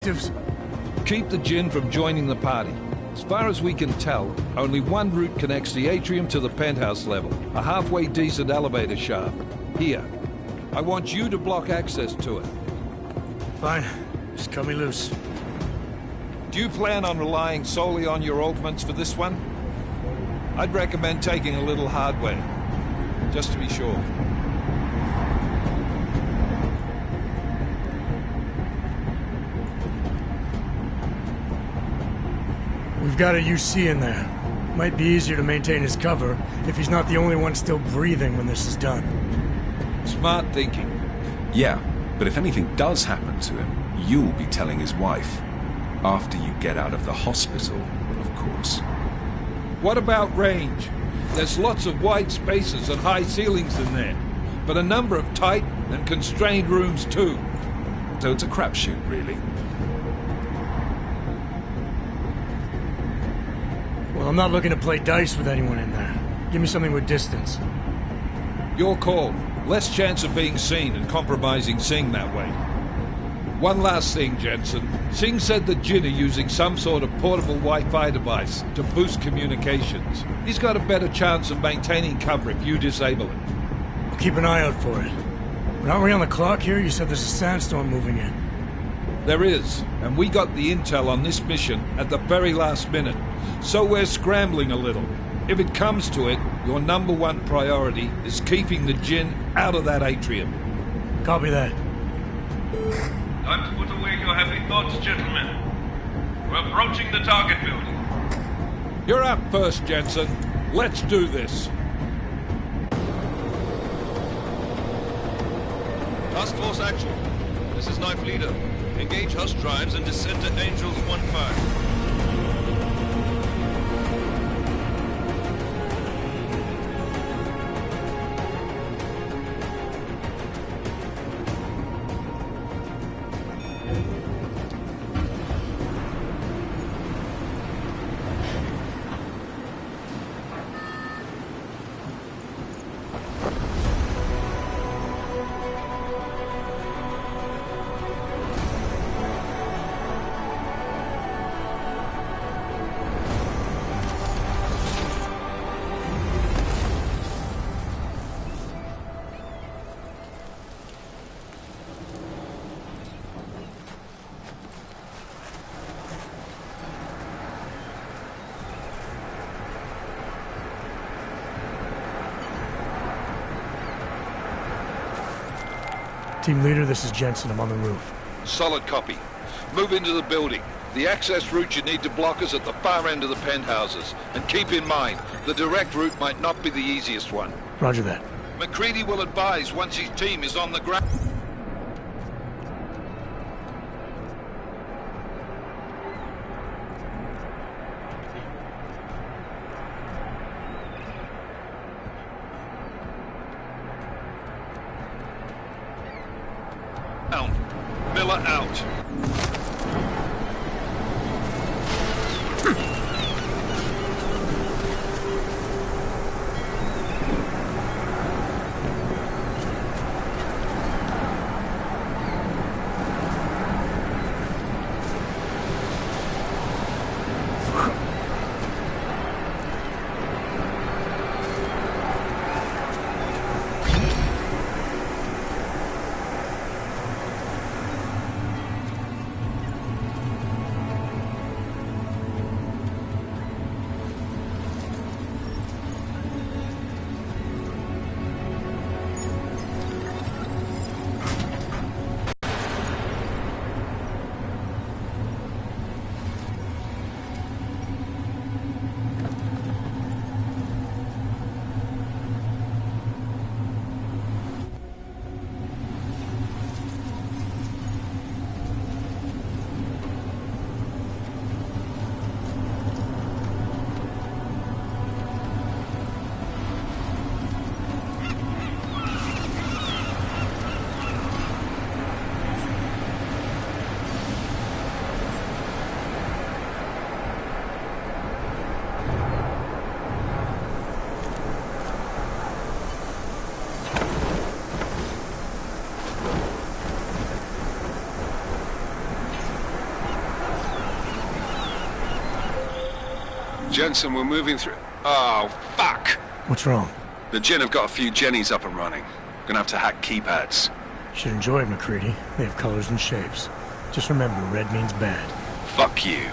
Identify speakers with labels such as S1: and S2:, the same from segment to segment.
S1: Keep the Jinn from joining the party. As far as we can tell, only one route connects the atrium to the penthouse level. A halfway decent elevator shaft. Here. I want you to block access to it.
S2: Fine. Just cut me loose.
S1: Do you plan on relying solely on your augments for this one? I'd recommend taking a little hardware, just to be sure.
S2: We've got a UC in there. Might be easier to maintain his cover if he's not the only one still breathing when this is done.
S1: Smart thinking.
S3: Yeah, but if anything does happen to him, you'll be telling his wife. After you get out of the hospital, of course.
S1: What about range? There's lots of wide spaces and high ceilings in there, but a number of tight and constrained rooms too.
S3: So it's a crapshoot, really.
S2: Well, I'm not looking to play dice with anyone in there. Give me something with distance.
S1: Your call. Less chance of being seen and compromising Singh that way. One last thing, Jensen. Singh said the Jinn are using some sort of portable Wi-Fi device to boost communications. He's got a better chance of maintaining cover if you disable it.
S2: I'll keep an eye out for it. But aren't we on the clock here? You said there's a sandstorm moving in.
S1: There is, and we got the intel on this mission at the very last minute. So we're scrambling a little. If it comes to it, your number one priority is keeping the Jinn out of that atrium.
S2: Copy that.
S4: Time to put away your heavy thoughts, gentlemen. We're approaching the target building.
S1: You're up first, Jensen. Let's do this.
S5: Task Force Actual. This is Knife Leader. Engage Hush drives and descend to Angels 1-5.
S2: Team leader, this is Jensen. I'm on the roof.
S1: Solid copy. Move into the building. The access route you need to block is at the far end of the penthouses. And keep in mind, the direct route might not be the easiest one.
S2: Roger that.
S1: McCready will advise once his team is on the ground. Miller out.
S3: Jensen, we're moving through... Oh, fuck!
S2: What's wrong?
S3: The Jinn have got a few Jennies up and running. Gonna have to hack keypads.
S2: Should enjoy it, McCready. They have colors and shapes. Just remember, red means bad.
S3: Fuck you.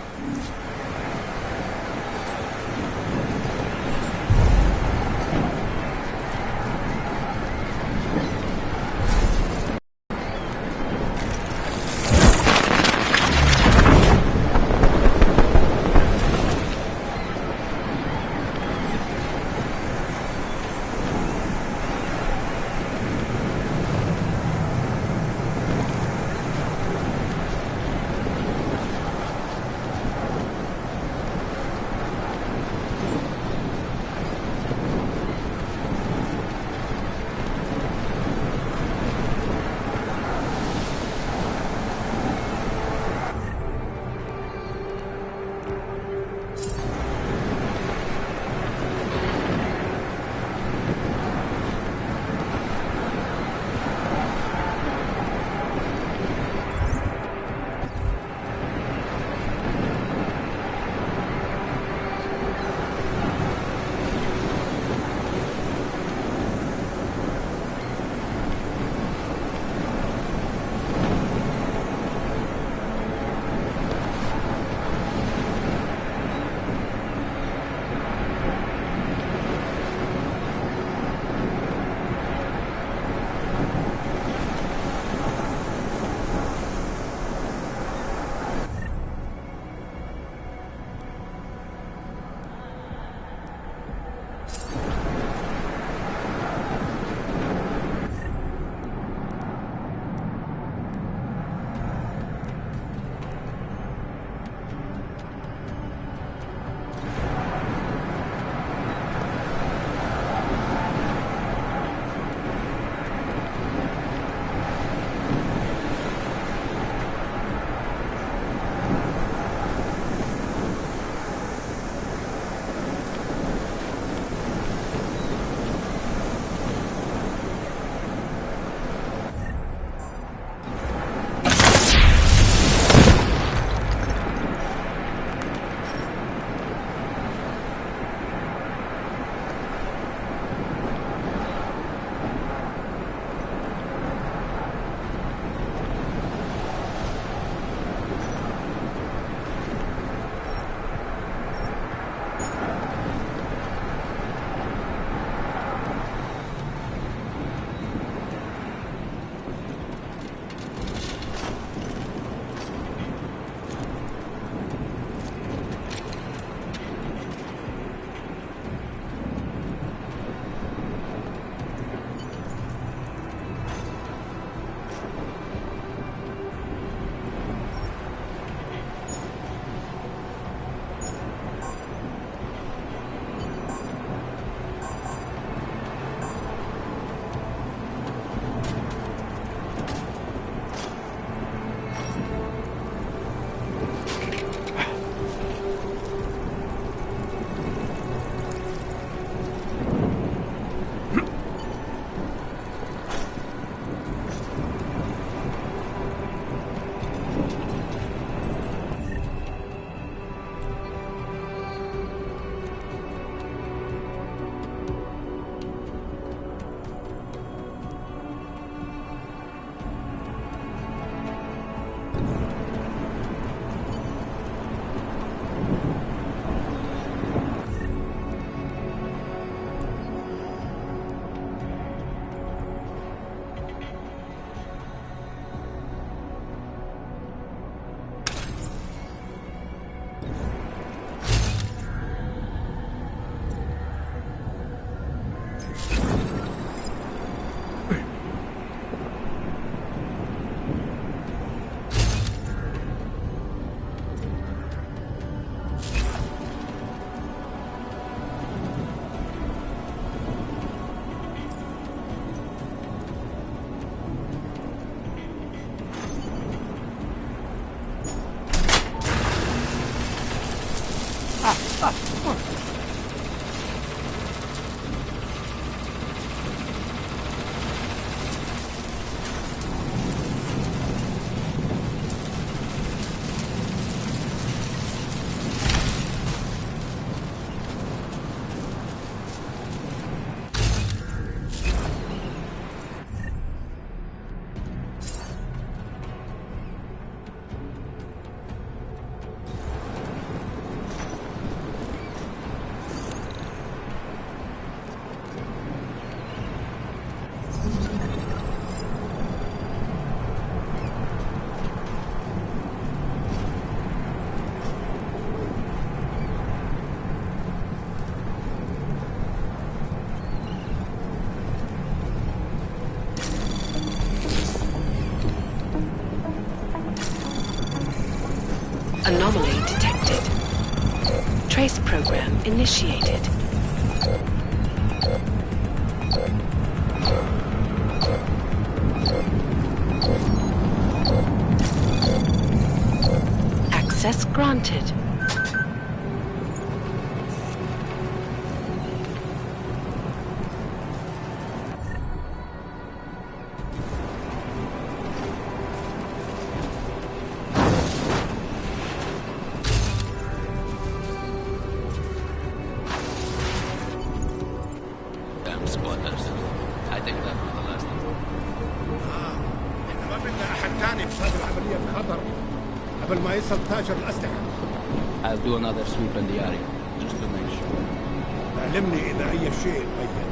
S6: Anomaly detected. Trace program initiated. Access granted.
S7: Damn squatters. I think that was the last of them.
S8: احنا ما بدنا احد تاني بهذه العملية بخطر قبل ما يصل تاجر الأسلحة.
S7: I'll do another sweep in the area, just to make sure.
S8: علمني إذا أي شيء تغير.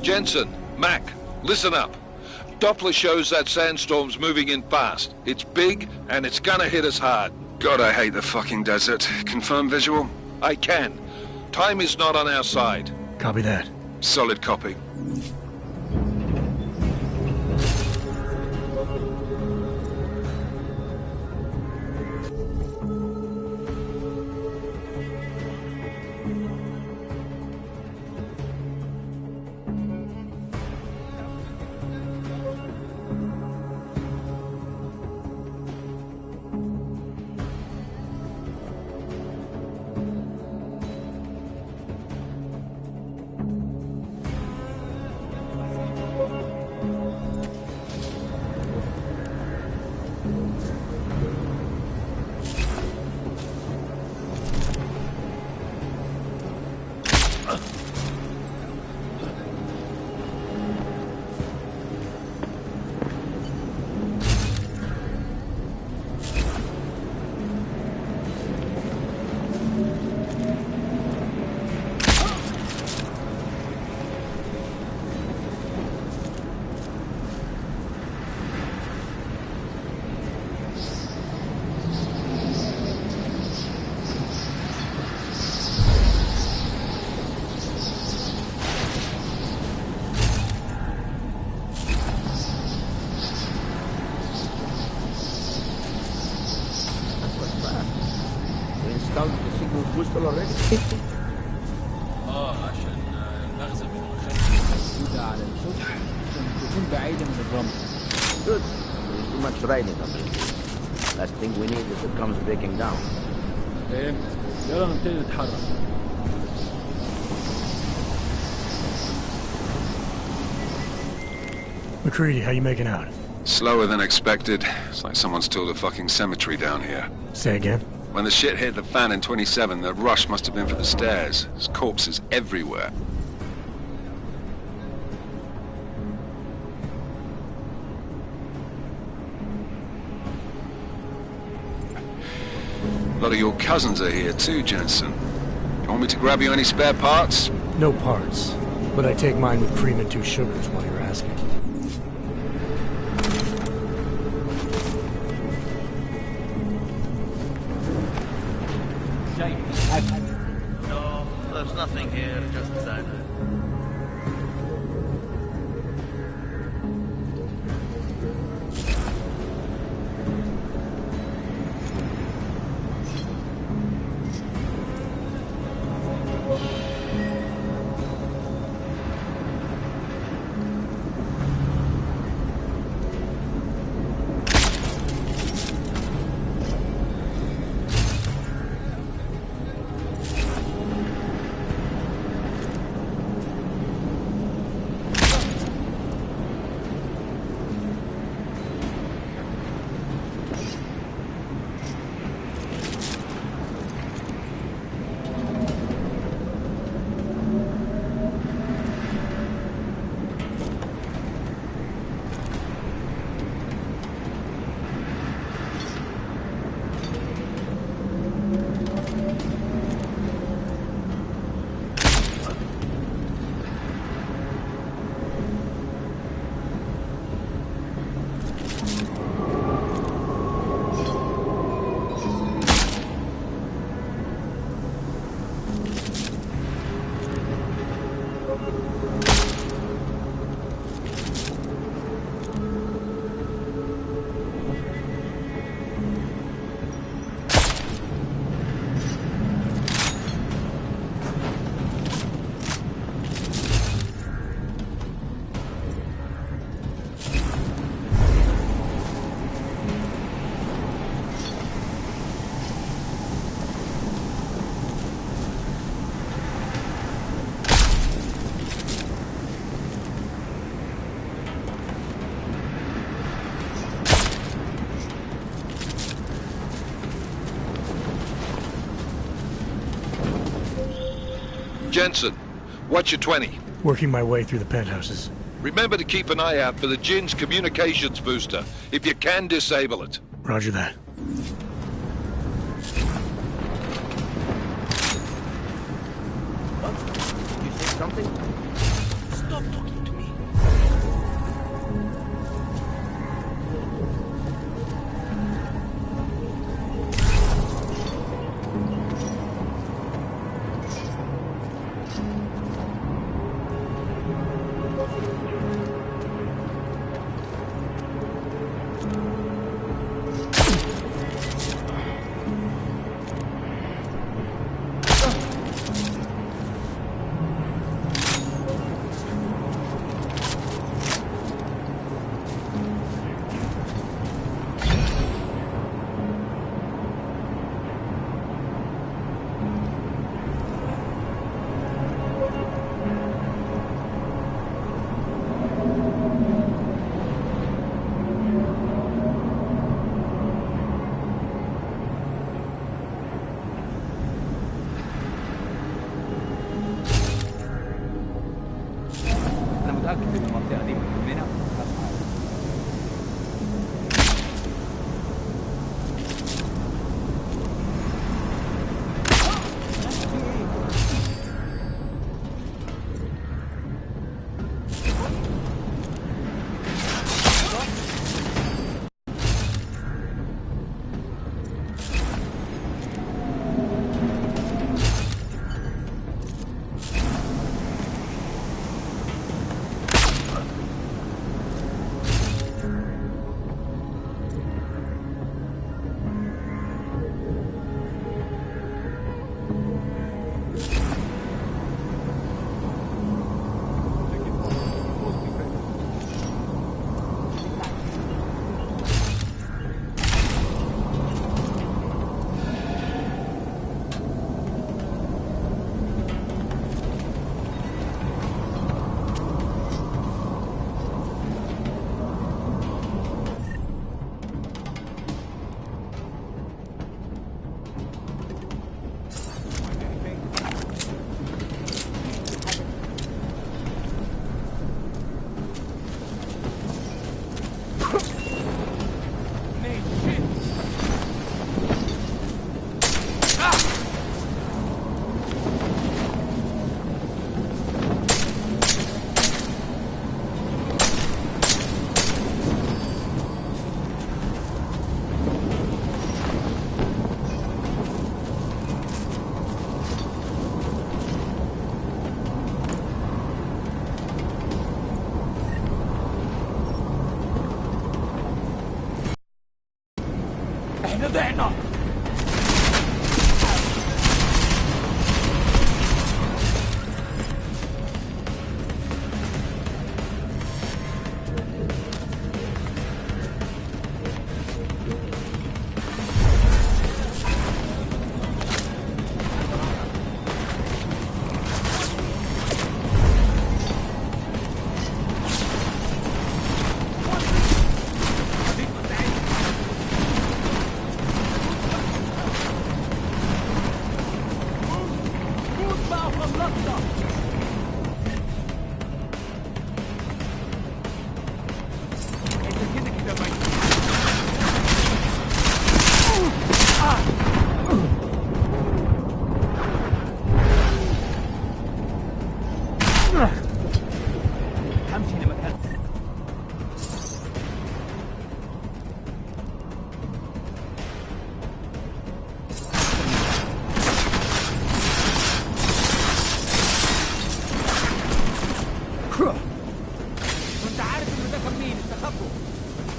S1: Jensen, Mac, listen up. Doppler shows that sandstorm's moving in fast. It's big, and it's gonna hit us hard.
S3: God, I hate the fucking desert. Confirm visual?
S1: I can. Time is not on our side.
S2: Copy that.
S3: Solid copy.
S9: down the signal crystal already?
S7: عشان المخزن من الخلف.
S9: موجودة على السطح عشان تكون بعيدة من الرمل. Good. There's too much raining up here. Last thing we need is it comes breaking down.
S7: فهمت. يلا نبتدي نتحرك.
S2: McCready, how you making out?
S3: Slower than expected. It's like someone's tilled a fucking cemetery down here.
S2: Say again?
S3: When the shit hit the fan in 27, the rush must have been for the stairs. There's corpses everywhere. A lot of your cousins are here too, Jensen. You want me to grab you any spare parts?
S2: No parts, but I take mine with cream and 2 sugars while you're asking.
S7: No, there's nothing here, just that.
S1: Jensen, what's your 20?
S2: Working my way through the penthouses.
S1: Remember to keep an eye out for the Jinn's communications booster. If you can, disable it.
S2: Roger that.
S9: Did you say something?
S7: Stop talking to me.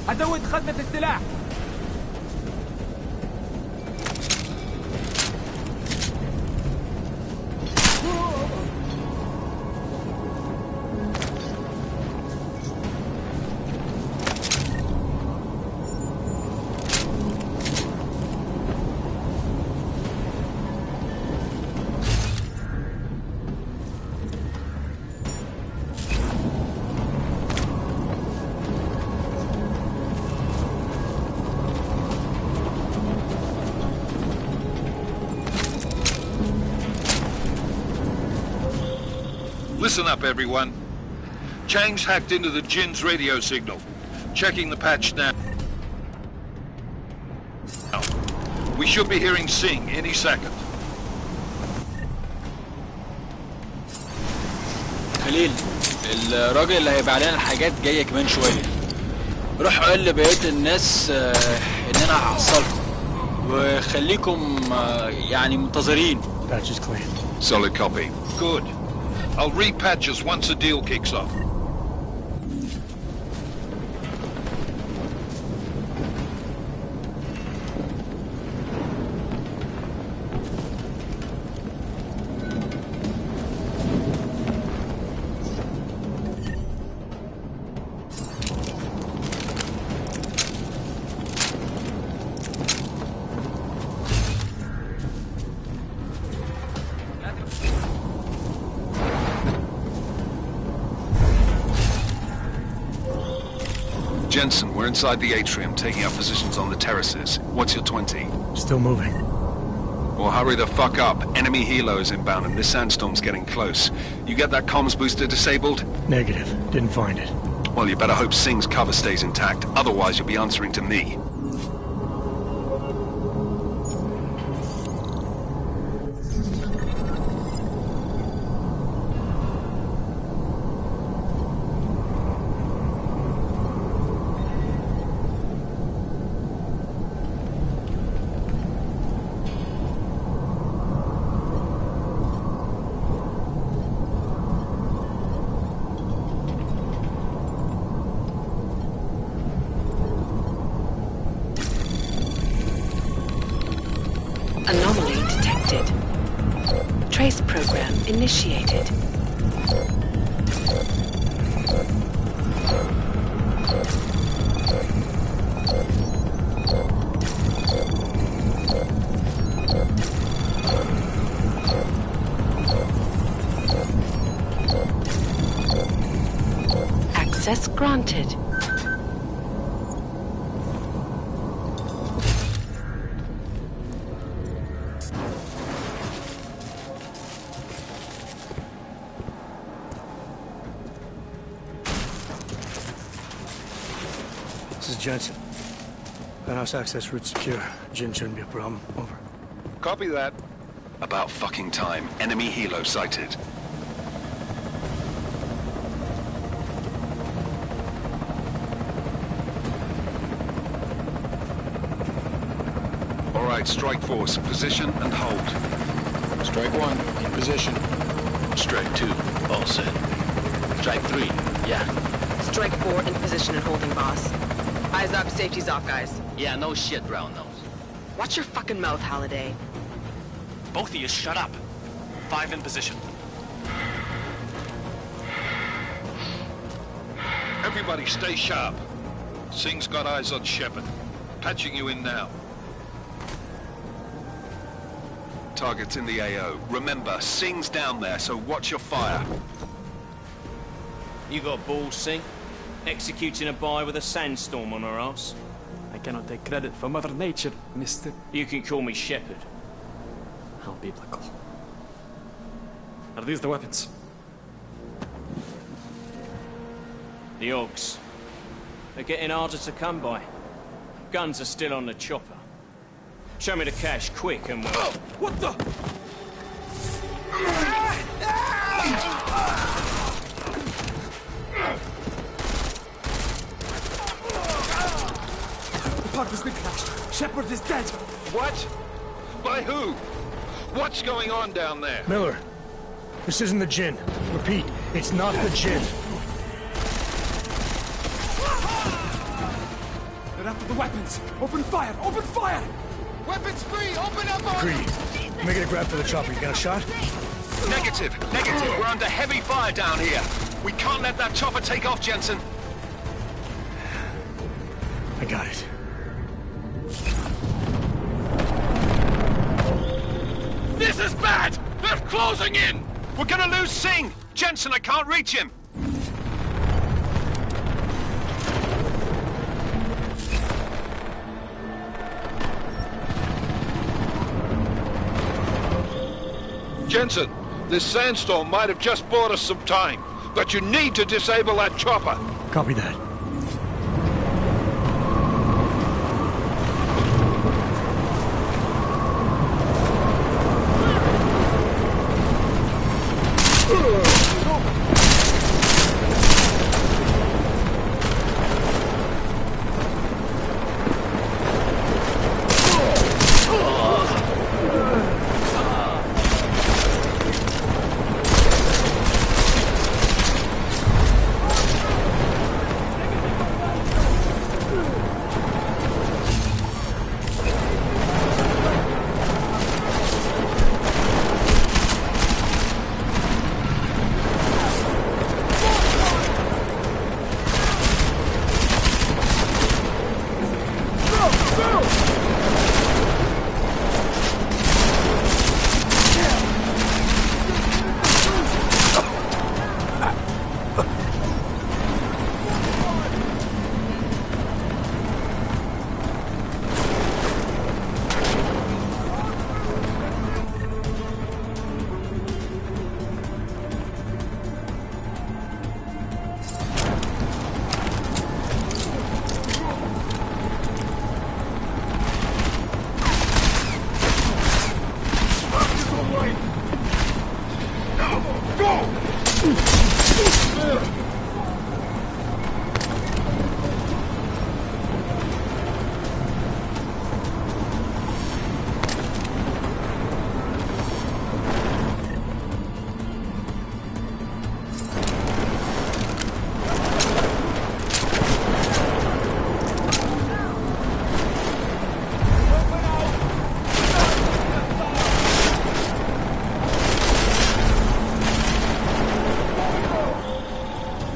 S10: هزود خدمة السلاح.
S1: Listen up, everyone. Chang's hacked into the Jin's radio signal. Checking the patch now. We should be hearing Singh any second.
S11: خليل، الراجل اللي هيبيع لنا الحاجات جاي كمان شوية. روح قول لبقية الناس ان انا هحصلكم وخليكم يعني منتظرين.
S2: Patch is clean.
S1: Solid copy. Good. I'll repatch us once the deal kicks off.
S3: Jensen, we're inside the atrium, taking up positions on the terraces. What's your 20?
S2: Still moving.
S3: Well, hurry the fuck up. Enemy helo is inbound and this sandstorm's getting close. You get that comms booster disabled?
S2: Negative. Didn't find it.
S3: Well, you better hope Singh's cover stays intact. Otherwise, you'll be answering to me.
S6: Anomaly detected. Trace program initiated. Access granted.
S2: This is Jensen. Penthouse access route secure. Jin shouldn't be a problem. Over.
S1: Copy that.
S3: About fucking time. Enemy helo sighted. All right, strike force. Position and hold.
S11: Strike 1, in position.
S7: Strike 2, all set. Strike 3, yeah.
S12: Strike 4 in position and holding, boss. Eyes up, safety's off, guys.
S7: Yeah, no shit, brown nose.
S12: Watch your fucking mouth, Halliday.
S13: Both of you, shut up. 5 in position.
S1: Everybody stay sharp. Singh's got eyes on Shepard. Patching you in now.
S3: Target's in the AO. Remember, Singh's down there, so watch your fire.
S13: You got balls, Singh? Executing a buy with a sandstorm on our ass?
S10: I cannot take credit for Mother Nature, mister.
S13: You can call me Shepard.
S10: How biblical. Are these the weapons?
S13: The Augs. They're getting harder to come by. Guns are still on the chopper. Show me the cash, quick, and we'll...
S10: What the? The park has been crashed. Shepard is dead.
S5: What? By who? What's going on down there?
S2: Miller, this isn't the Jinn. Repeat, it's not the Jinn.
S10: They're after the weapons. Open fire! Open fire!
S5: Weapons free! Open up!
S2: Greedy. Make it a grab for the chopper. You got a shot?
S5: Negative. We're under heavy fire down here. We can't let that chopper take off, Jensen.
S2: I got it.
S5: This is bad! They're closing in! We're gonna lose Singh! Jensen, I can't reach him!
S1: Jensen, this sandstorm might have just bought us some time, but you need to disable that chopper.
S2: Copy that.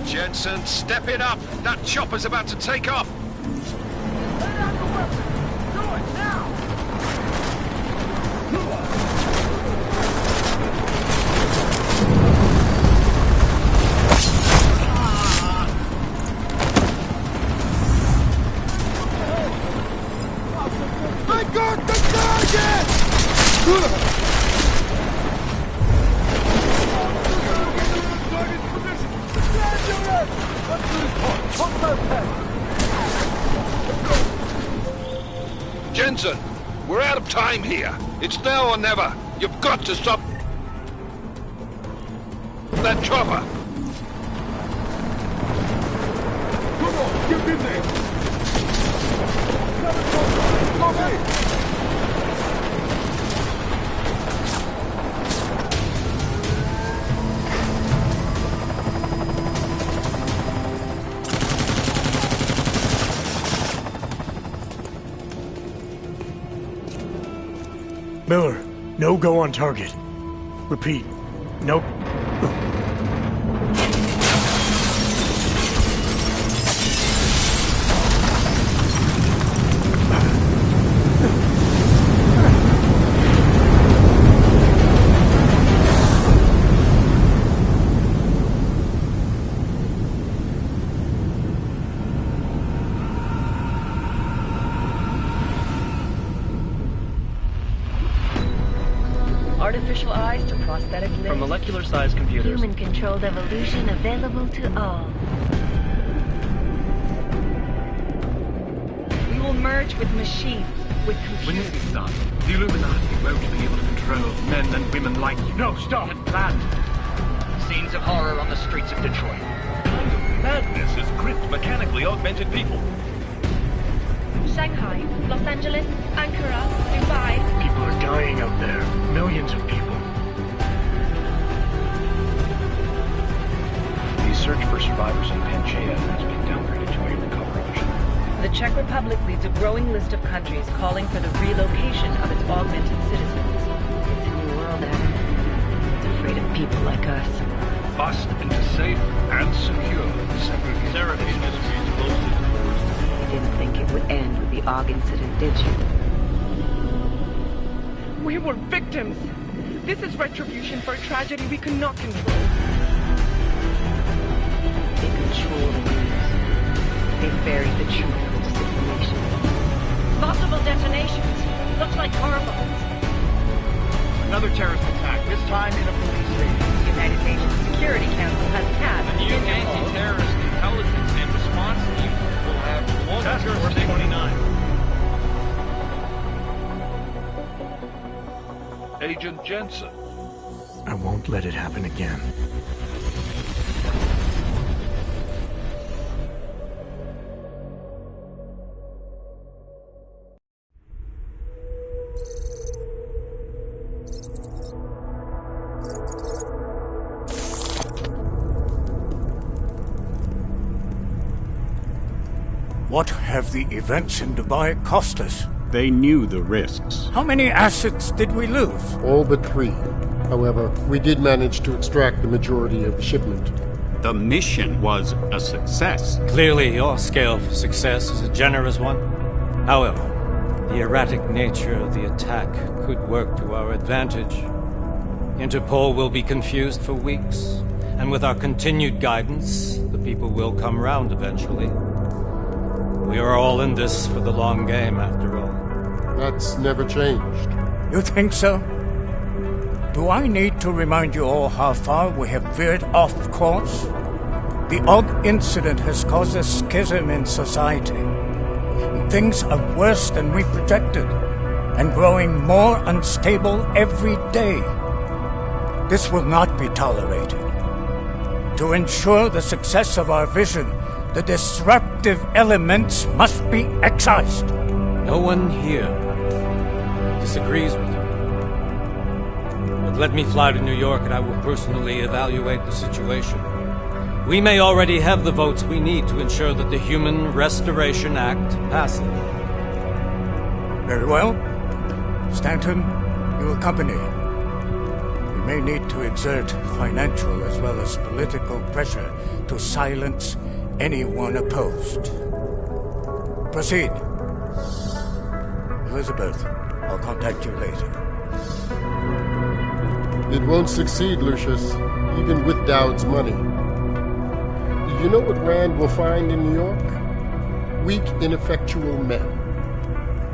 S5: Jensen, step it up! That chopper's about to take off!
S8: I got the target!
S1: Jensen, we're out of time here. It's now or never. You've got to stop that chopper.
S8: Come on, get in there!
S2: Miller, no go on target. Repeat, no...
S14: artificial eyes to prosthetic limbs.
S15: From molecular-sized computers.
S16: Human-controlled evolution available to all.
S14: We will merge with machines, with computers.
S15: When this is done, the Illuminati won't be able to control men and women like you. No, stop! Get planned. Scenes of horror on the streets of Detroit.
S5: Madness has gripped mechanically augmented people.
S16: Shanghai, Los Angeles, Ankara, Dubai.
S15: People are dying out there. Millions of people.
S17: The search for survivors in Pangaea has been downgraded to a recovery mission.
S14: The Czech Republic leads a growing list of countries calling for the relocation of its augmented citizens.
S16: It's a new world, Adam. It's afraid of people like us.
S17: Bust into safe and secure
S5: Seraphine Industries closed its doors.
S14: You didn't think it would end with the AUG incident, did you?
S18: We were victims. This is retribution for a tragedy we cannot control.
S14: They control the news. They bury the truth with disinformation.
S18: Multiple detonations. Looks like car bombs.
S15: Another terrorist attack, this time in a police station.
S14: The United Nations Security Council has passed
S4: The new anti-terrorist intelligence and response team will have Task Force 29.
S1: Agent Jensen.
S2: I won't let it happen again.
S19: What have the events in Dubai cost us?
S20: They knew the risks.
S19: How many assets did we lose?
S8: All but 3. However, we did manage to extract the majority of the shipment.
S20: The mission was a success.
S21: Clearly, your scale for success is a generous one. However, the erratic nature of the attack could work to our advantage. Interpol will be confused for weeks, and with our continued guidance, the people will come round eventually. We are all in this for the long game, after all.
S8: That's never changed.
S19: You think so? Do I need to remind you all how far we have veered off course? The AUG incident has caused a schism in society. Things are worse than we projected, and growing more unstable every day. This will not be tolerated. To ensure the success of our vision, the disruptive elements must be excised.
S21: No one here disagrees with you. But let me fly to New York and I will personally evaluate the situation. We may already have the votes we need to ensure that the Human Restoration Act passes.
S19: Very well. Stanton, you accompany. We may need to exert financial as well as political pressure to silence anyone opposed. Proceed. Elizabeth, I'll contact you later.
S8: It won't succeed, Lucius, even with Dowd's money. You know what Rand will find in New York? Weak, ineffectual men.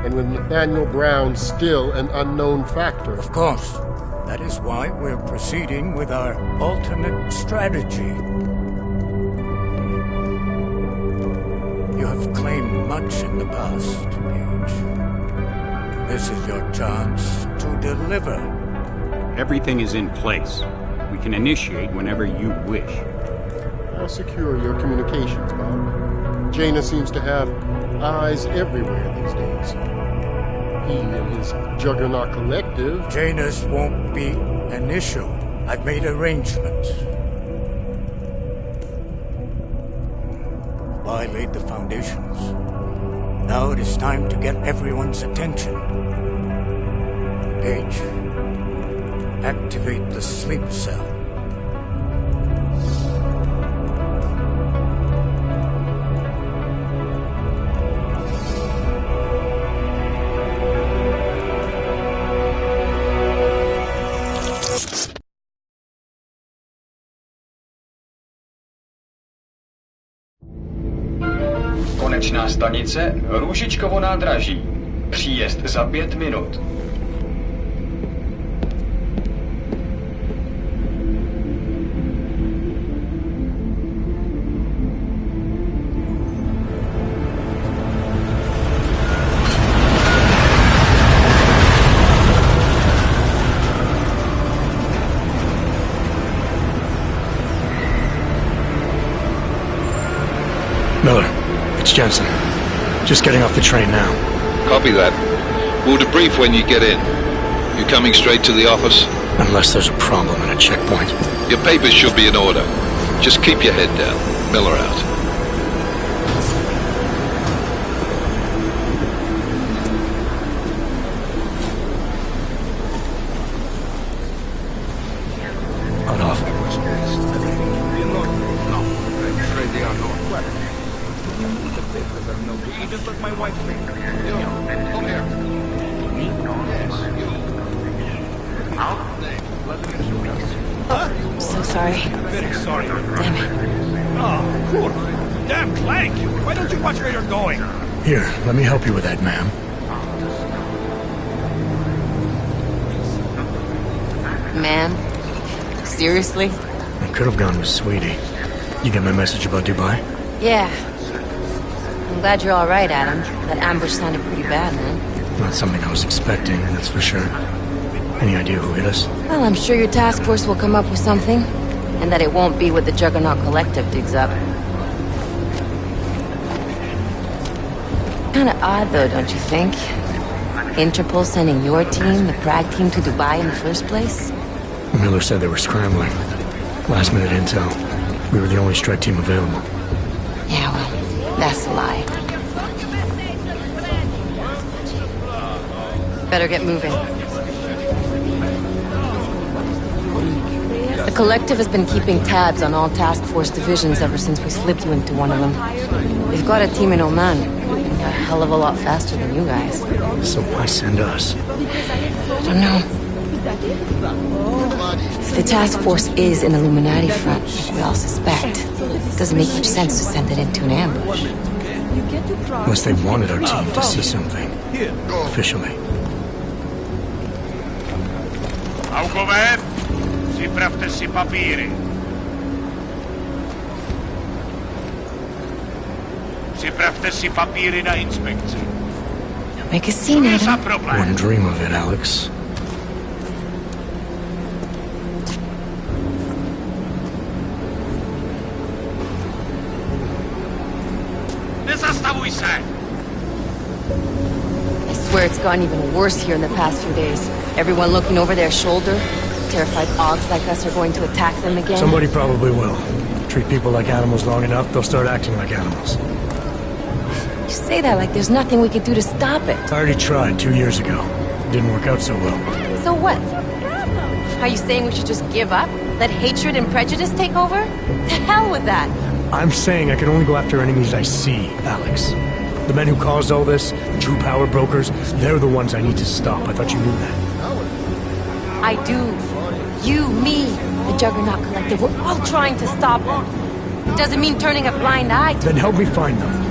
S8: And with Nathaniel Brown still an unknown factor.
S19: Of course. That is why we're proceeding with our alternate strategy. You have claimed much in the past, Paige. This is your chance to deliver.
S20: Everything is in place. We can initiate whenever you wish.
S8: How secure your communications, Bob? Jaina seems to have eyes everywhere these days. He and his Juggernaut Collective...
S19: Janus won't be an issue. I've made arrangements. I laid the foundations. Now it is time to get everyone's attention. Paige, activate the sleep cell.
S22: Konečná stanice Růžičkovo nádraží. Příjezd za 5 minut.
S2: Jensen. Just getting off the train now.
S1: Copy that. We'll debrief when you get in. You coming straight to the office?
S2: Unless there's a problem at a checkpoint.
S1: Your papers should be in order. Just keep your head down. Miller out.
S2: Cut off.
S10: You just let my wife think. Come here.
S16: So sorry.
S10: Very sorry.
S16: Damn it.
S10: Oh, poor. Damn Clank! Why don't you watch where you're going?
S2: Here, let me help you with that, ma'am.
S16: Ma'am? Seriously?
S2: I could have gone with Sweetie. You get my message about Dubai?
S16: Yeah. I'm glad you're alright, Adam. That ambush sounded pretty bad, man.
S2: Not something I was expecting, that's for sure. Any idea who hit us?
S16: Well, I'm sure your task force will come up with something. And that it won't be what the Juggernaut Collective digs up. Kinda odd, though, don't you think? Interpol sending your team, the Prague team, to Dubai in the first place?
S2: Miller said they were scrambling. Last minute intel. We were the only strike team available.
S16: Yeah, well, that's a lie. Better get moving. The Collective has been keeping tabs on all task force divisions ever since we slipped you into one of them. They've got a team in Oman. A hell of a lot faster than you guys.
S2: So why send us?
S16: I don't know. If the task force is an Illuminati front, like we all suspect, it doesn't make much sense to send it into an ambush.
S2: Unless they wanted our team to see something. Officially.
S15: Augover, připravte si papíry. Připravte si papíry na inspekci.
S16: Make a scene, Adam.
S2: Wouldn't dream of it, Alex.
S15: Nezastavuj se!
S16: I swear it's gotten even worse here in the past few days. Everyone looking over their shoulder. Terrified Augs like us are going to attack them again.
S2: Somebody probably will. Treat people like animals long enough, they'll start acting like animals.
S16: You say that like there's nothing we could do to stop it.
S2: I already tried 2 years ago. It didn't work out so well.
S16: So what? Are you saying we should just give up? Let hatred and prejudice take over? To hell with that!
S2: I'm saying I can only go after enemies I see, Alex. The men who caused all this, the true power brokers, they're the ones I need to stop. I thought you knew that.
S16: I do. You, me, the Juggernaut Collective, we're all trying to stop them. It doesn't mean turning a blind eye to...
S2: Then help me find them.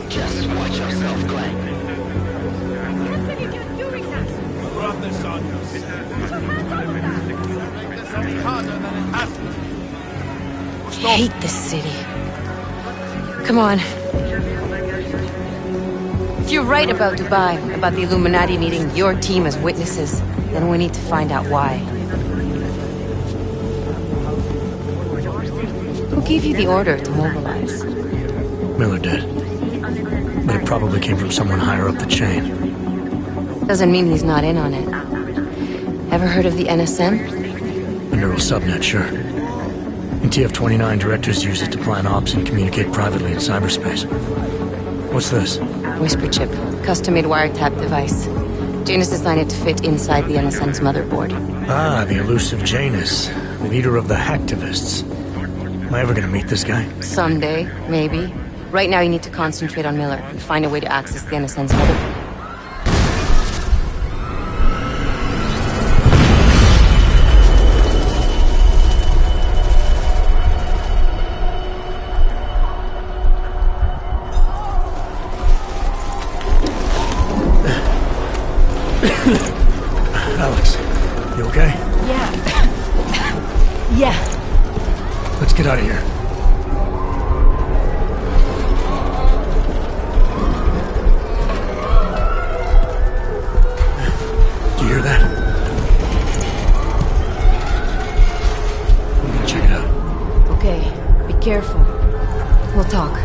S7: Just watch yourself, Clank.
S16: I hate this city. Come on. If you're right about Dubai, about the Illuminati needing your team as witnesses, then we need to find out why. Who gave you the order to mobilize?
S2: Miller did. But it probably came from someone higher up the chain.
S16: Doesn't mean he's not in on it. Ever heard of the NSM?
S2: The neural subnet, sure. In TF-29, directors use it to plan ops and communicate privately in cyberspace. What's this?
S16: Whisper chip. Custom-made wiretap device. Janus designed it to fit inside the NSM's motherboard.
S2: Ah, the elusive Janus. Leader of the hacktivists. Am I ever gonna meet this guy?
S16: Someday, maybe. Right now you need to concentrate on Miller and find a way to access the NSM's motherboard.
S2: Alex, you okay?
S16: Yeah. Yeah.
S2: Let's get out of here. Do you hear that? I'm gonna check it out.
S16: Okay, be careful. We'll talk.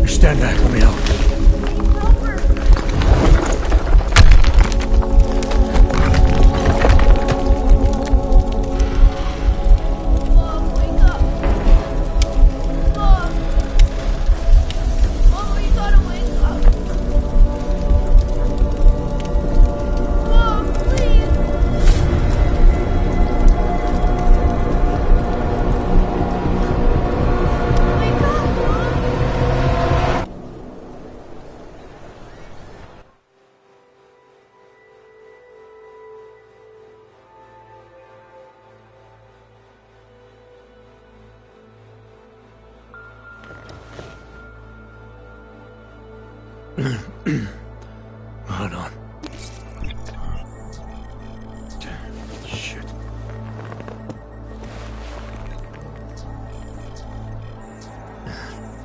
S2: Stand back, let me help. Hold on. Shit.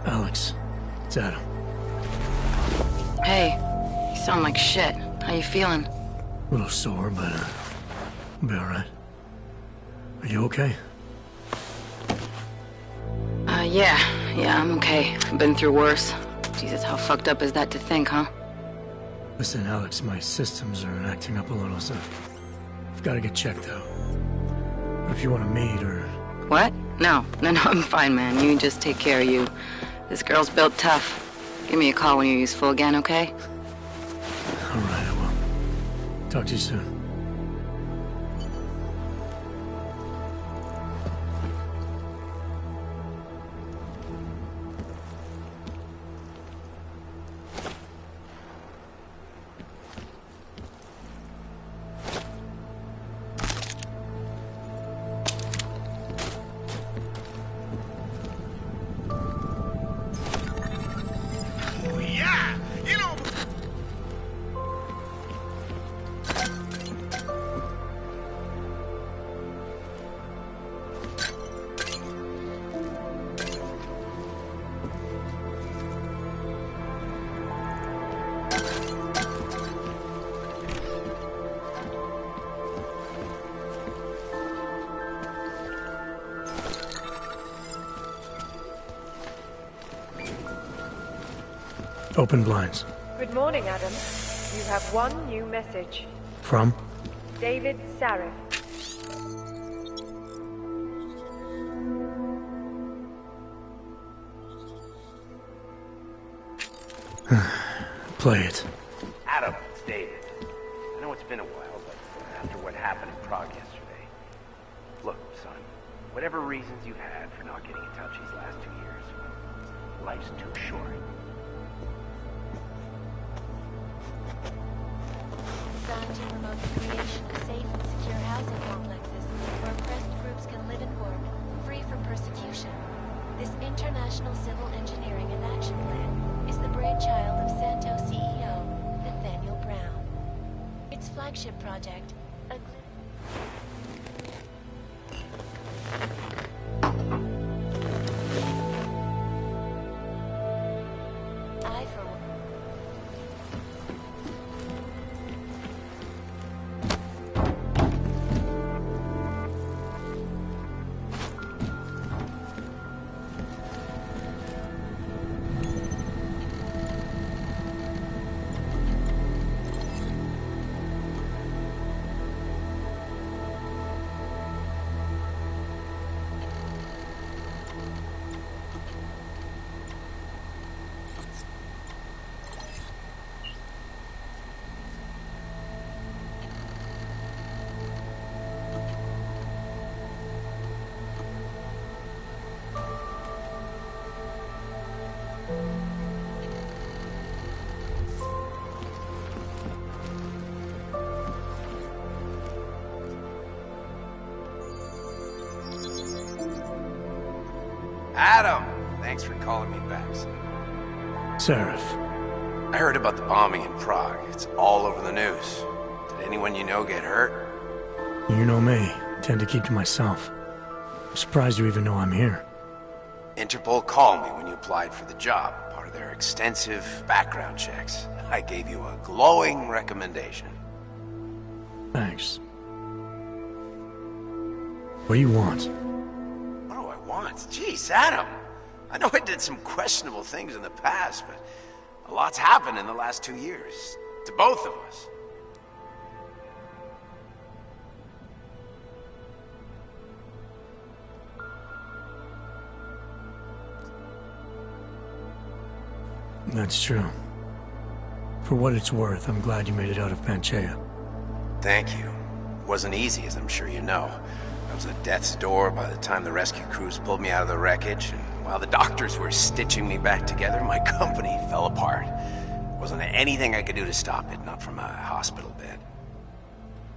S2: Alex, it's Adam.
S16: Hey, you sound like shit. How you feeling?
S2: A little sore, but I'll be alright. Are you okay?
S16: Yeah, I'm okay. I've been through worse. Jesus, how fucked up is that to think, huh?
S2: Listen, Alex, my systems are acting up a little, so I've got to get checked out. But if you want to meet or...
S16: What? No, I'm fine, man. You just take care of you. This girl's built tough. Give me a call when you're useful again, okay?
S2: Alright, I will. Talk to you soon. Open blinds.
S18: Good morning, Adam. You have one new message.
S2: From?
S18: David Sarif.
S2: Play it.
S17: Adam, it's David. I know it's been a while, but after what happened in Prague yesterday... Look, son, whatever reasons you've had for not getting in touch these last 2 years, life's too short.
S6: Designed to promote the creation of safe and secure housing complexes where oppressed groups can live and work, free from persecution. This international civil engineering and action plan is the brainchild of Santo CEO, Nathaniel Brown. Its flagship project, a
S17: Adam! Thanks for calling me back, son.
S2: Seraph.
S17: I heard about the bombing in Prague. It's all over the news. Did anyone you know get hurt?
S2: You know me. I tend to keep to myself. I'm surprised you even know I'm here.
S17: Interpol called me when you applied for the job, part of their extensive background checks. I gave you a glowing recommendation.
S2: Thanks. What do you want?
S17: What do I want? Jeez, Adam! I know I did some questionable things in the past, but a lot's happened in the last 2 years. To both of us.
S2: That's true. For what it's worth, I'm glad you made it out of Panchaea.
S17: Thank you. It wasn't easy, as I'm sure you know. I was at death's door by the time the rescue crews pulled me out of the wreckage, and while the doctors were stitching me back together, my company fell apart. There wasn't anything I could do to stop it, not from a hospital bed.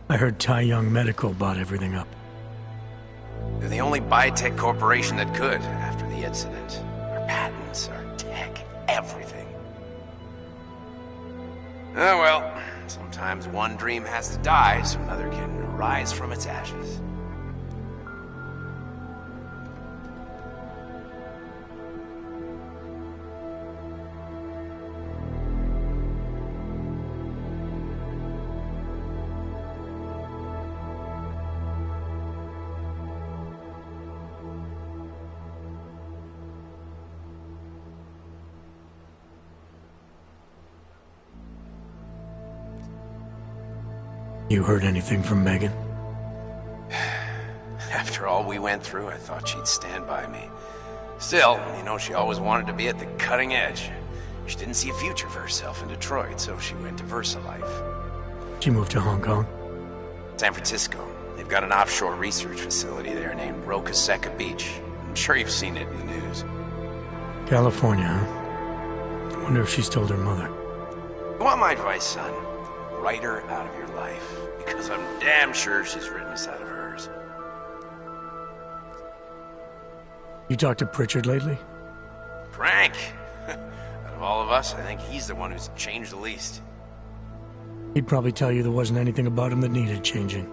S2: I heard Tai Young Medical bought everything up.
S17: They're the only biotech corporation that could, after the incident. Our patents, our tech, everything. Oh well, sometimes one dream has to die so another can rise from its ashes.
S2: You heard anything from Megan?
S17: After all we went through, I thought she'd stand by me. Still, you know, she always wanted to be at the cutting edge. She didn't see a future for herself in Detroit, so she went to VersaLife.
S2: She moved to Hong Kong?
S17: San Francisco. They've got an offshore research facility there named Roca Seca Beach. I'm sure you've seen it in the news.
S2: California, huh? I wonder if she's told her mother.
S17: You want my advice, son? Write her out of your life, because I'm damn sure she's written us out of hers.
S2: You talked to Pritchard lately?
S17: Frank! Out of all of us, I think he's the one who's changed the least.
S2: He'd probably tell you there wasn't anything about him that needed changing.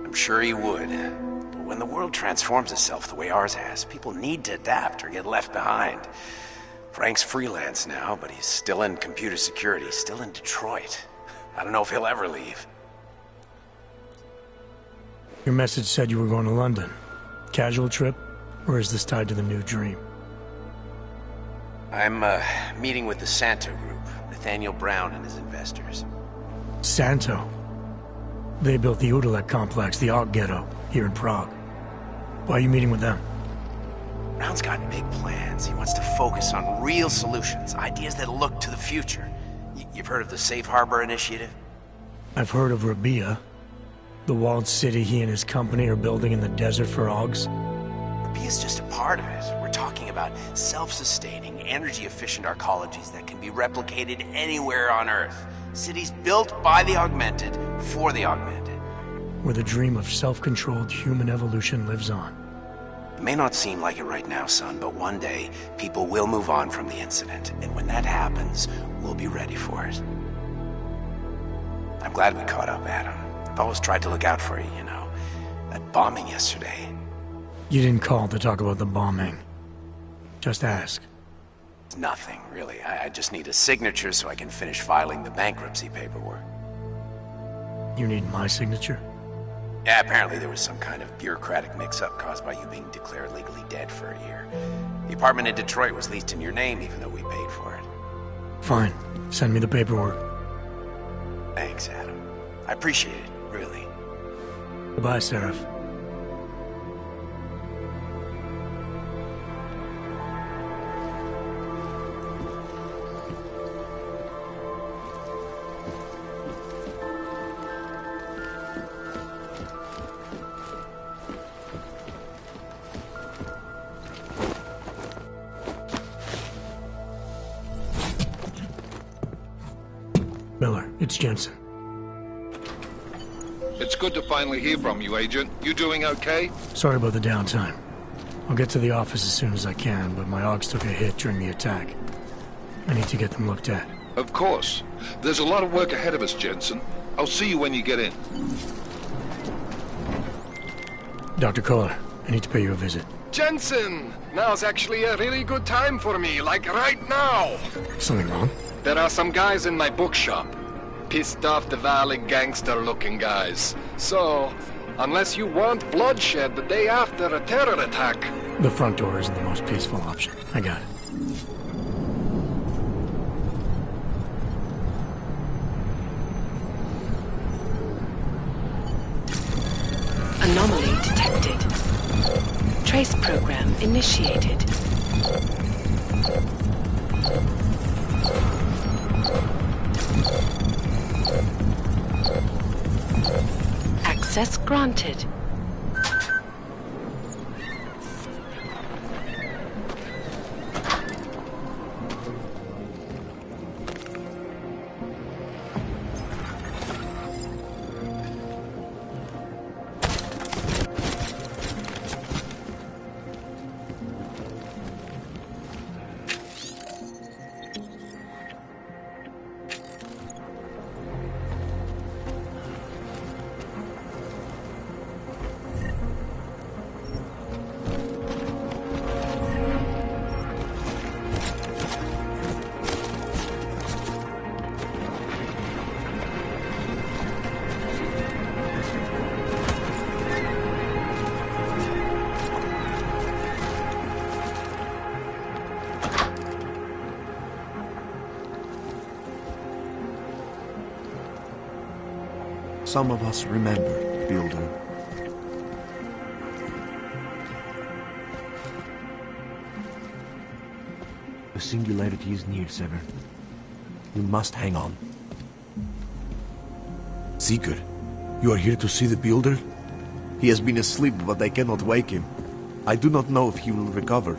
S17: I'm sure he would. But when the world transforms itself the way ours has, people need to adapt or get left behind. Frank's freelance now, but he's still in computer security, still in Detroit. I don't know if he'll ever leave.
S2: Your message said you were going to London. Casual trip? Or is this tied to the new dream?
S17: I'm meeting with the Santo Group, Nathaniel Brown and his investors.
S2: Santo? They built the Udalek complex, the Og Ghetto, here in Prague. Why are you meeting with them?
S17: Brown's got big plans. He wants to focus on real solutions, ideas that look to the future. You've heard of the Safe Harbor Initiative?
S2: I've heard of Rabia, the walled city he and his company are building in the desert for Ogs.
S17: Rabia's just a part of it. We're talking about self-sustaining, energy-efficient arcologies that can be replicated anywhere on Earth. Cities built by the augmented, for the augmented.
S2: Where the dream of self-controlled human evolution lives on.
S17: It may not seem like it right now, son, but one day, people will move on from the incident, and when that happens, we'll be ready for it. I'm glad we caught up, Adam. I've always tried to look out for you, you know. That bombing yesterday.
S2: You didn't call to talk about the bombing. Just ask.
S17: It's nothing, really. I just need a signature so I can finish filing the bankruptcy paperwork.
S2: You need my signature?
S17: Yeah, apparently there was some kind of bureaucratic mix-up caused by you being declared legally dead for a year. The apartment in Detroit was leased in your name, even though we paid for it.
S2: Fine. Send me the paperwork.
S17: Thanks, Adam. I appreciate it, really.
S2: Goodbye, Seraph. Miller, it's Jensen.
S1: It's good to finally hear from you, Agent. You doing okay?
S2: Sorry about the downtime. I'll get to the office as soon as I can, but my Augs took a hit during the attack. I need to get them looked at.
S9: Of course. There's a lot of work ahead of us, Jensen. I'll see you when you get in.
S2: Dr. Kohler, I need to pay you a visit.
S11: Jensen! Now's actually a really good time for me, like right now!
S2: Something wrong?
S11: There are some guys in my bookshop. Pissed off the Valley gangster-looking guys. So, unless you want bloodshed the day after a terror attack...
S2: The front door isn't the most peaceful option. I got it.
S23: Anomaly detected. Trace program initiated. Access granted.
S24: Some of us remember, Builder. The singularity is near, Sever. You must hang on.
S25: Seeker, you are here to see the Builder?
S24: He has been asleep, but I cannot wake him. I do not know if he will recover.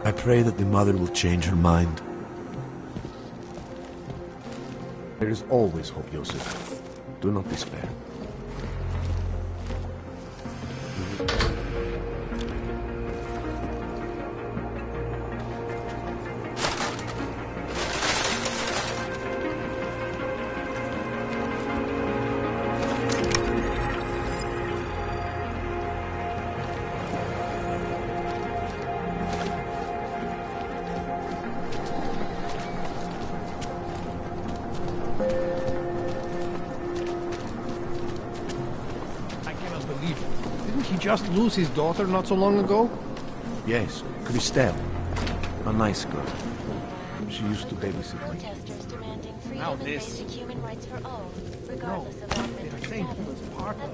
S24: I pray that the mother will change her mind. There is always hope, Joseph. Do not despair.
S10: Just lose his daughter not so long ago?
S24: Yes, Christelle. A nice girl. She used to babysit me.
S10: Now this.
S6: No,
S10: they are saying he was part of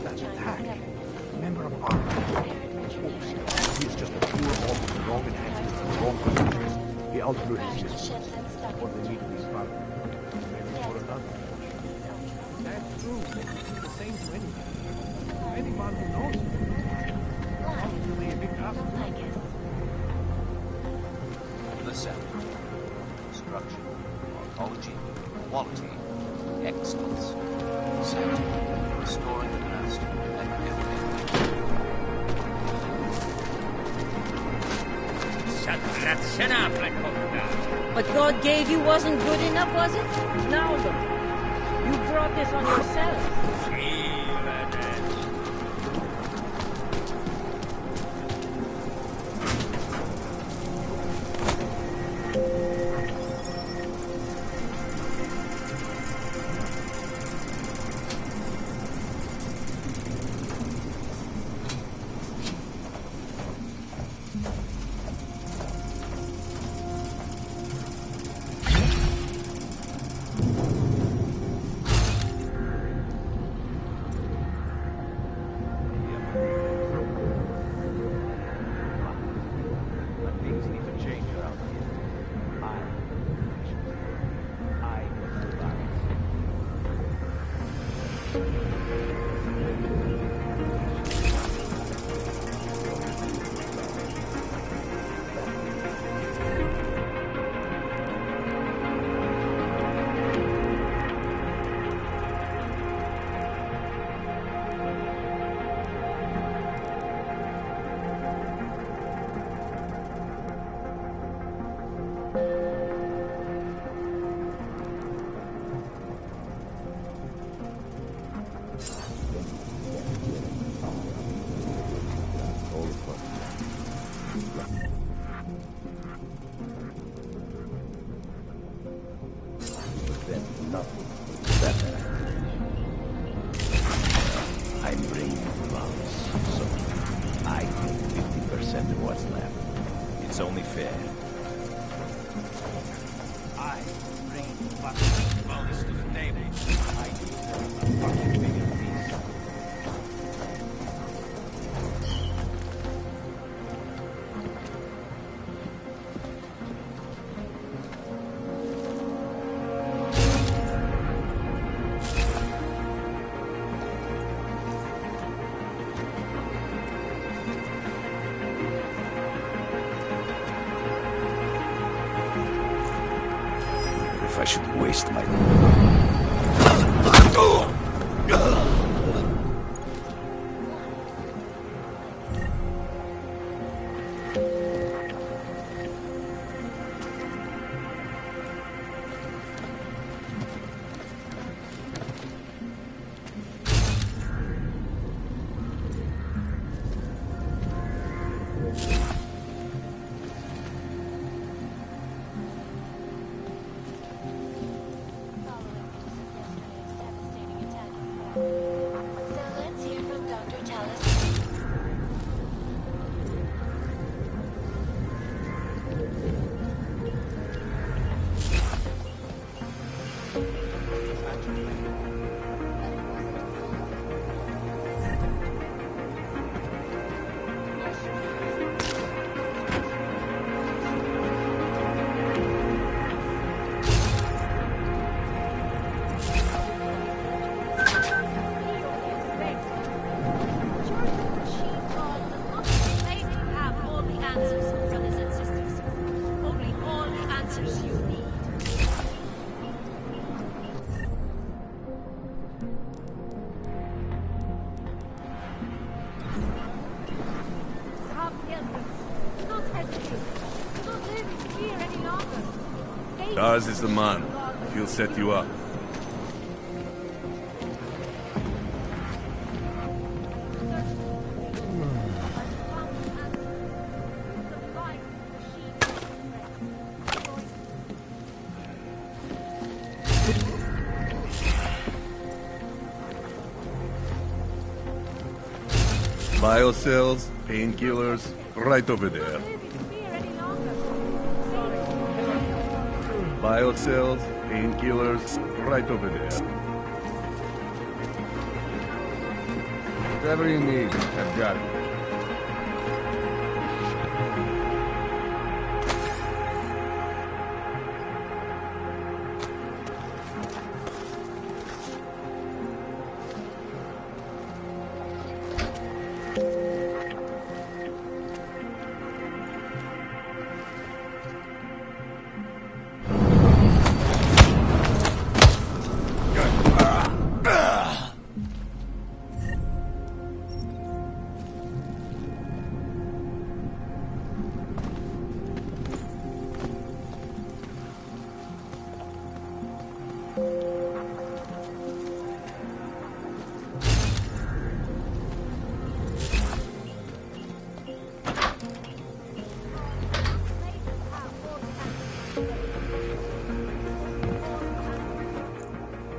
S10: that attack. A member of our
S24: He is just a pure orphan with wrong intentions and wrong credentials. He ultimately is what they need to be part of. Maybe for another.
S10: That's true. It's the same to anyone. Anyone who knows him. Probably a big us, I guess.
S7: The center. Structure. Morphology. Quality. Excellence. Center. Restoring the past. And building.
S26: What God gave you wasn't good enough, was it? Now look. You brought this on yourself.
S24: nothing better. I'm bringing gloves, so I take 50% of what's left. It's only fair.
S15: I bring bonus to the table. I deserve a fucking bigger piece.
S24: If I should waste my...
S6: So let's hear from Dr. Tallis.
S3: Dawes is the man. He'll set you up. Biocells, painkillers, right over there. Biocells, painkillers, right over there. Whatever you need, I've got it.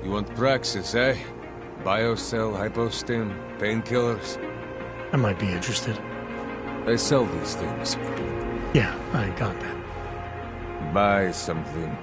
S3: You want Praxis, eh? Biocell, hypostim, painkillers.
S2: I might be interested.
S3: They sell these things.
S2: Yeah, I got that.
S3: Buy something.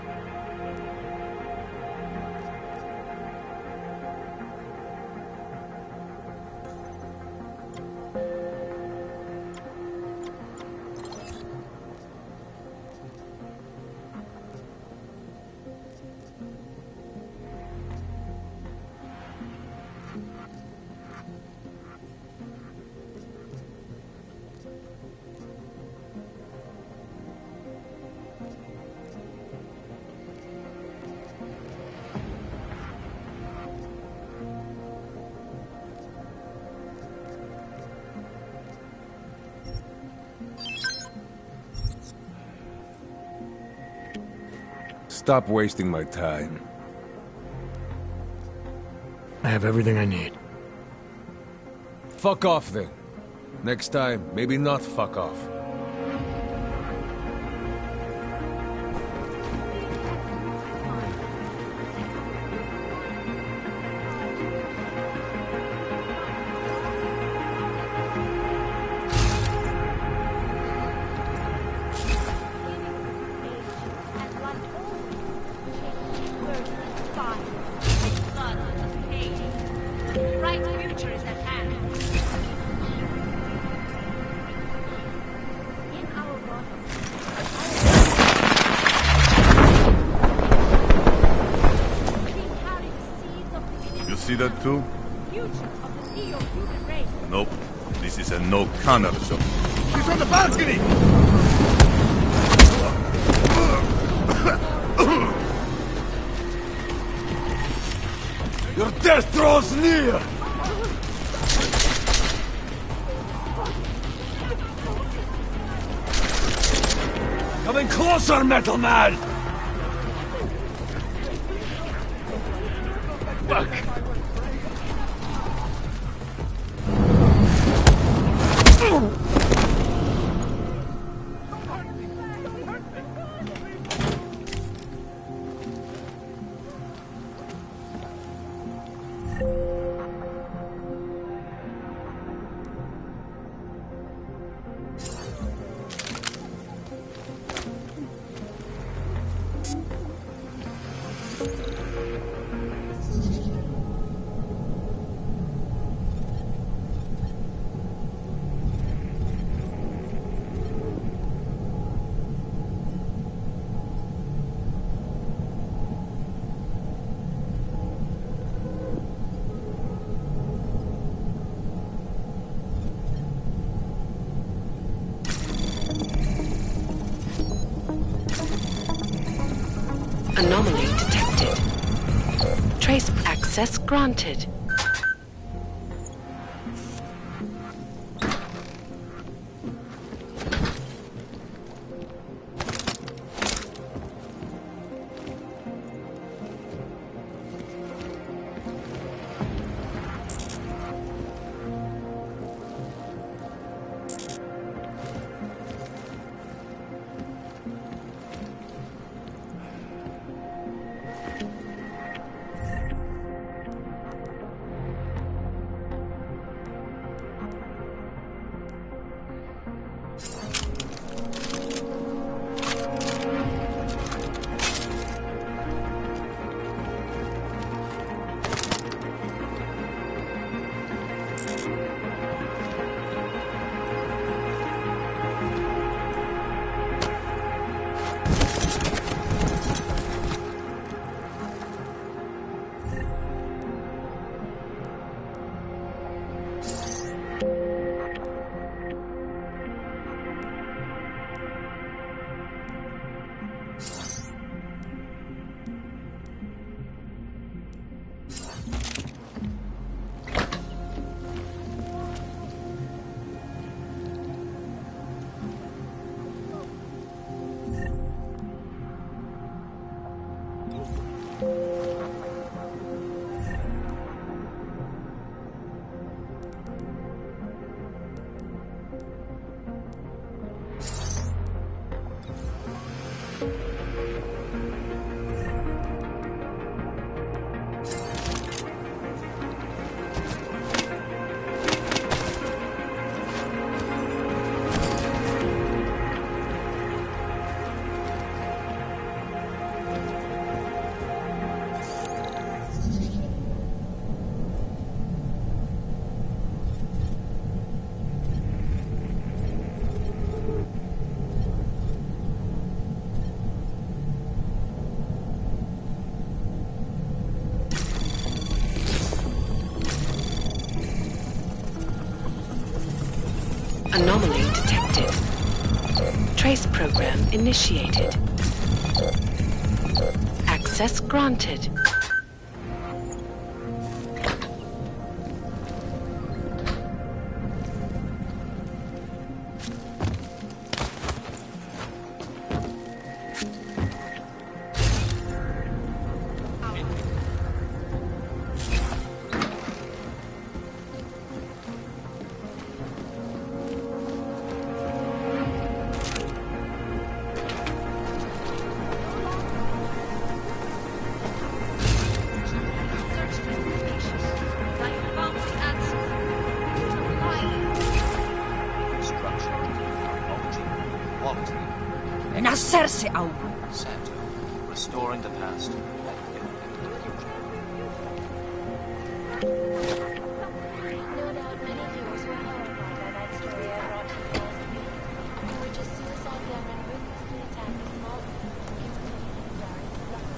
S3: Stop wasting my time.
S2: I have everything I need.
S3: Fuck off then. Next time, maybe not fuck off.
S4: see that too?
S26: Future of the neo-human race.
S4: Nope. This is a no-connor zone.
S24: He's on the balcony!
S4: Your death draws near! Coming closer, Metal Man! Fuck!
S23: Anomaly detected. Trace access granted. Anomaly detected. Trace program initiated. Access granted.
S26: Hacerse aún.
S5: Santo, restoring the past.
S6: No doubt many viewers were horrified by that story I brought to you last week, in which a suicide gunman ruthlessly attacked a small community in Dar es Salaam.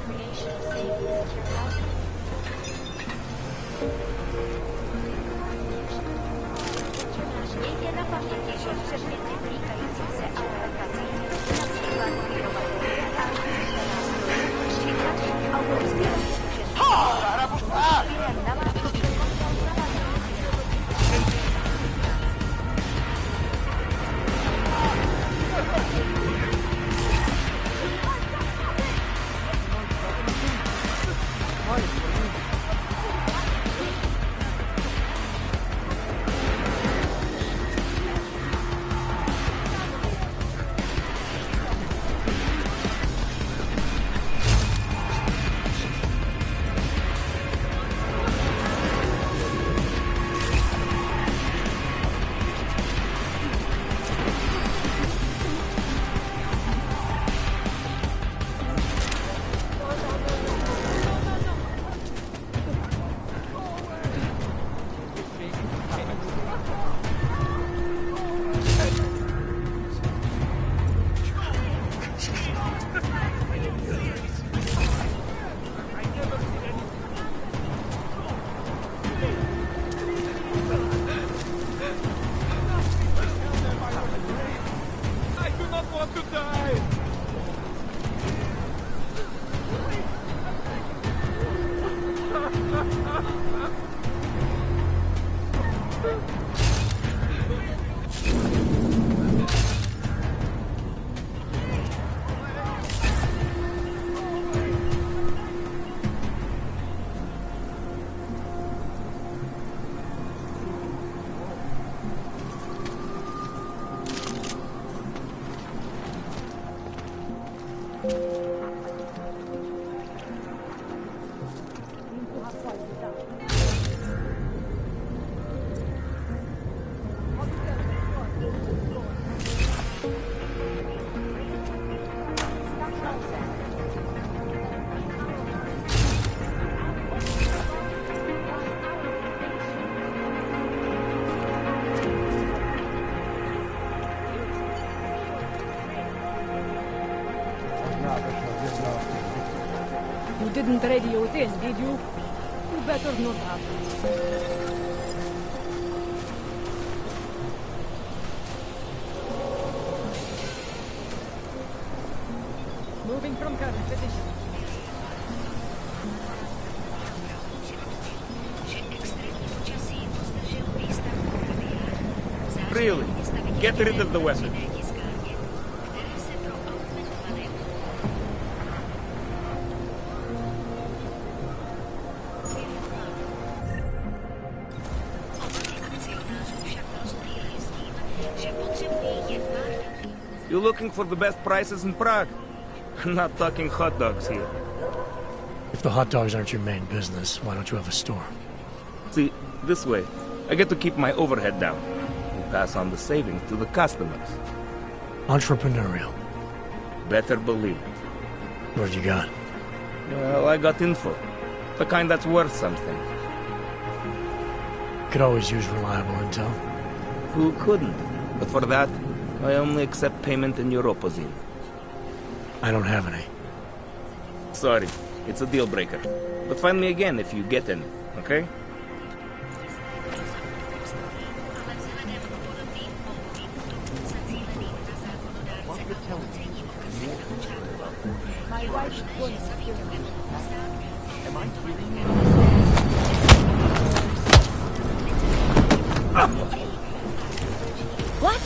S6: creation of safe and secure housing.
S26: You didn't radio it in, did you? You better not have. Moving from current position.
S8: Really? Get rid of the weapon. You looking for the best prices in Prague? I'm not talking hot dogs here.
S2: If the hot dogs aren't your main business, why don't you have a store?
S8: See, this way, I get to keep my overhead down and pass on the savings to the customers.
S2: Entrepreneurial.
S8: Better believe it.
S2: What have you got?
S8: Well, I got info. The kind that's worth something.
S2: Could always use reliable intel.
S8: Who couldn't? But for that, I only accept payment in Europozine.
S2: I don't have any.
S8: Sorry, it's a deal breaker. But find me again if you get any, okay?
S26: My wife was
S24: Am I hearing you?
S26: What?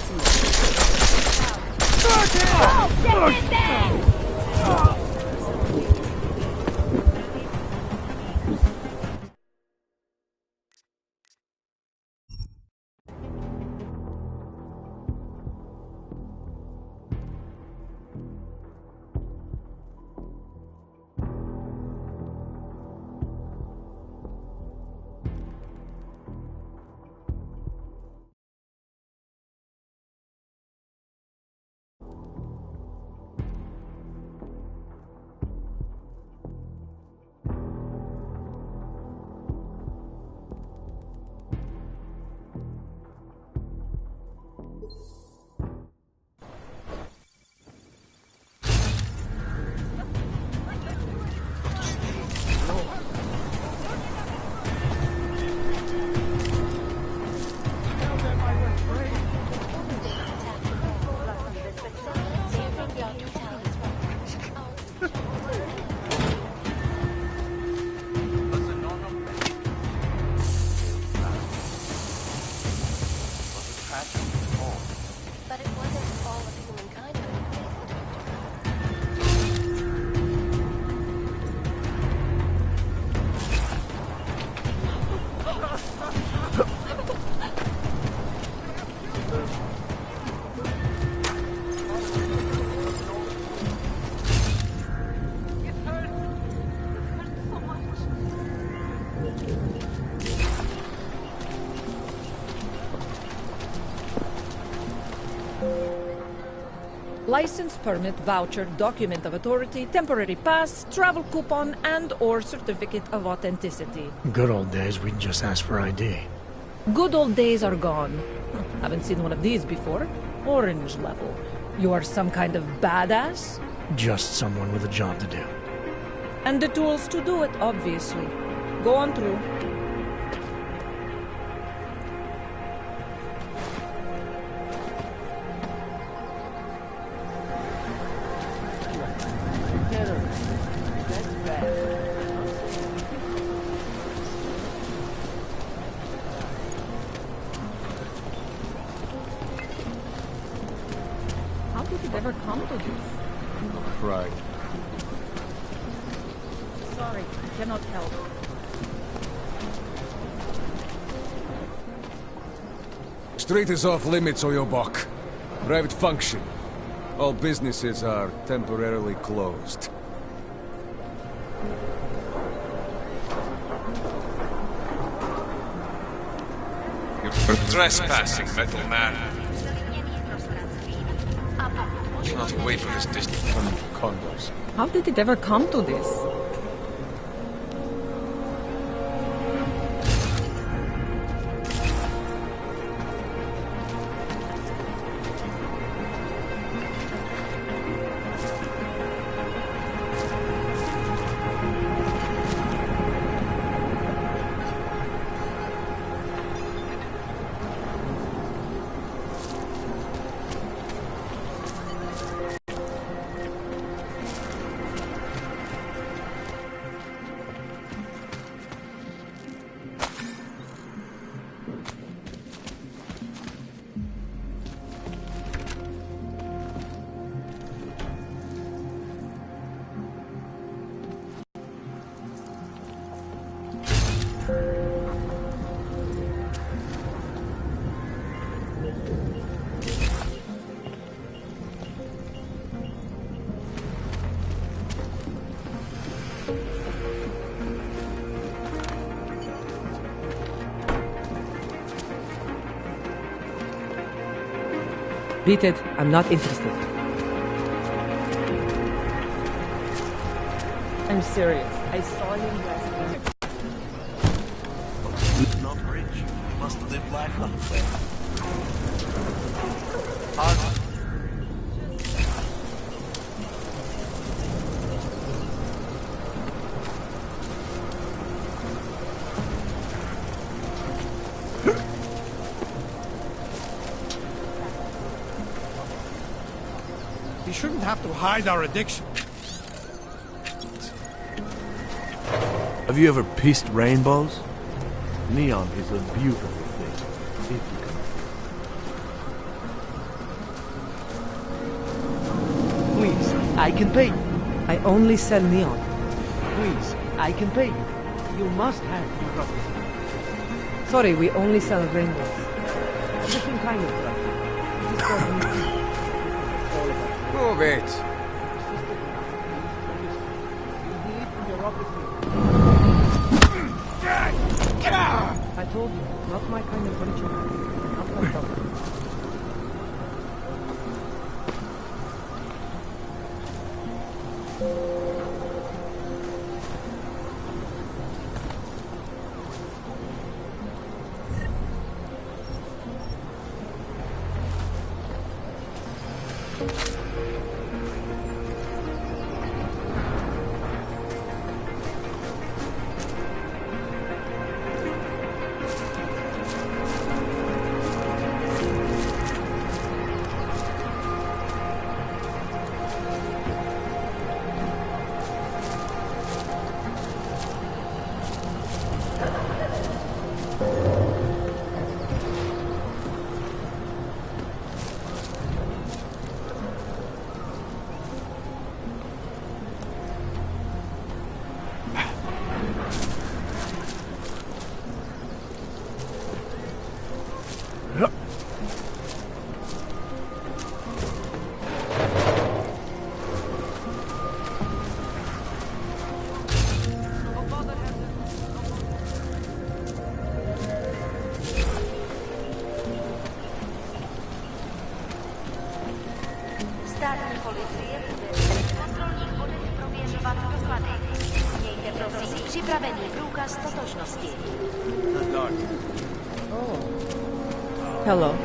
S12: License, permit, voucher, document of authority, temporary pass, travel coupon, and/or certificate of authenticity.
S2: Good old days, we'd just ask for ID.
S12: Good old days are gone. Haven't seen one of these before. Orange level. You are some kind of badass?
S2: Just someone with a job to do.
S12: And the tools to do it, obviously. Go on through. How did it ever come to this?
S3: Right.
S12: Sorry, I cannot help.
S3: Street is off limits, Oyobok. Private function. All businesses are temporarily closed.
S4: You're trespassing, metal man. Cannot away from this distance.
S3: From condos.
S12: How did it ever come to this?
S13: Beat it. I'm not interested.
S12: I'm serious. I saw him last night.
S4: Not rich. You must live life on the way.
S10: We shouldn't have to hide our addiction.
S24: Have you ever pissed rainbows? Neon is a beautiful thing. If you can.
S13: Please, I can pay. I only sell neon. Please, I can pay. You must have your property. Sorry, we only sell rainbows. A different kind of stuff.
S3: Move it.
S13: I told you, not my kind of ritual. Not my property.
S6: Státní policie bude v kontrolních bodech prověřovat doklady. Mějte prosím připravený průkaz totožnosti.
S13: Hello.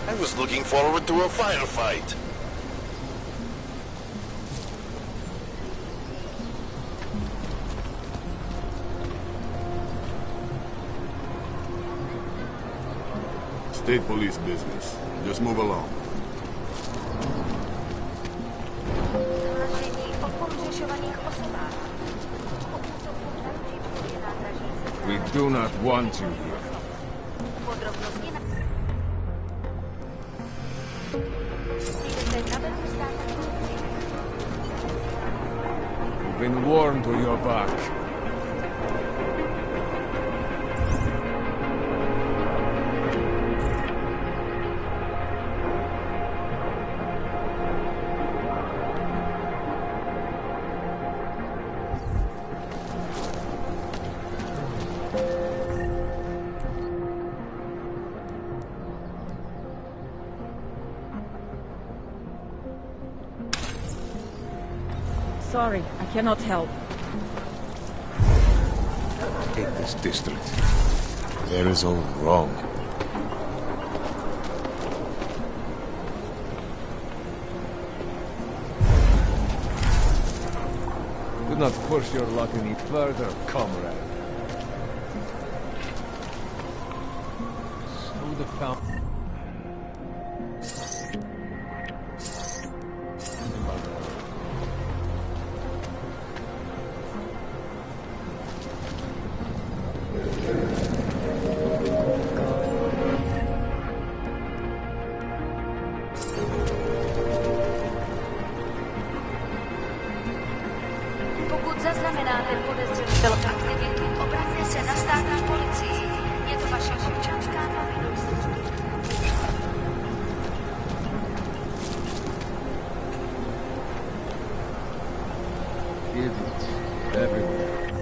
S7: I was looking forward to a firefight.
S24: State police business. Just move along.
S3: We do not want you here. You've been warned to your back.
S12: Sorry, I cannot help.
S24: Hate this district. There is all wrong.
S3: Do not push your luck any further, comrade. Slow the fountain.
S6: Pokud zaznamenáte podezřelou aktivitu, obraťte se na státní policii. Je to vaše občanská povinnost.
S3: Idiots everywhere.